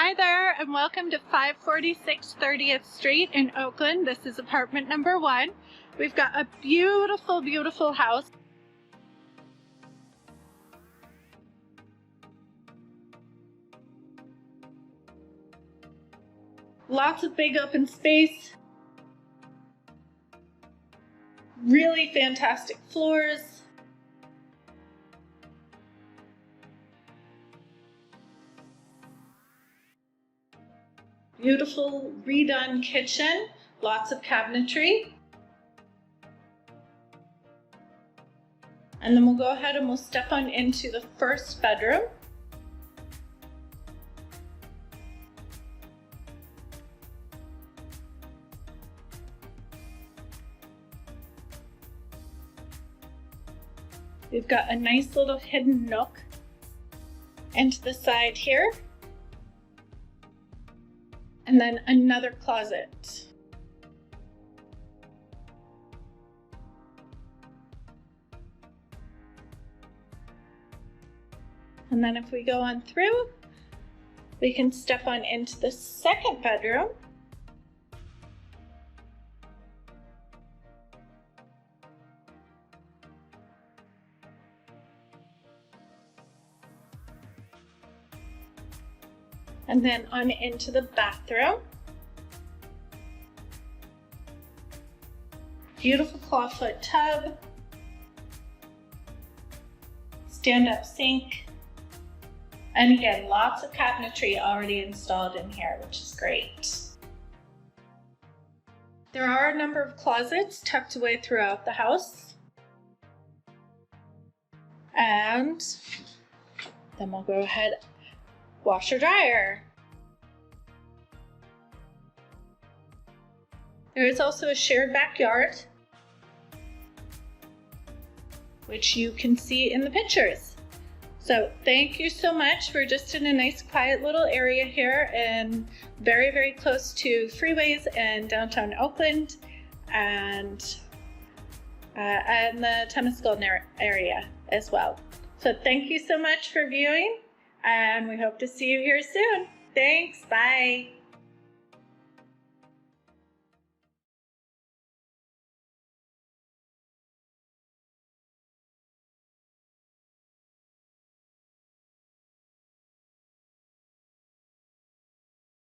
Hi there, and welcome to 546 30th Street in Oakland. This is apartment number 1. We've got a beautiful, beautiful house. Lots of big open space. Really fantastic floors. Beautiful redone kitchen, lots of cabinetry. And then we'll go ahead and we'll step on into the first bedroom. We've got a nice little hidden nook into the side here. And then another closet. And then if we go on through, we can step on into the second bedroom. And then on into the bathroom. Beautiful clawfoot tub. Stand-up sink. And again, lots of cabinetry already installed in here, which is great. There are a number of closets tucked away throughout the house. And then we'll go ahead, washer dryer. There is also a shared backyard, which you can see in the pictures. So thank you so much. We're just in a nice quiet little area here and very, very close to freeways and downtown Oakland and the Temescal area as well. So thank you so much for viewing, and we hope to see you here soon. Thanks, bye.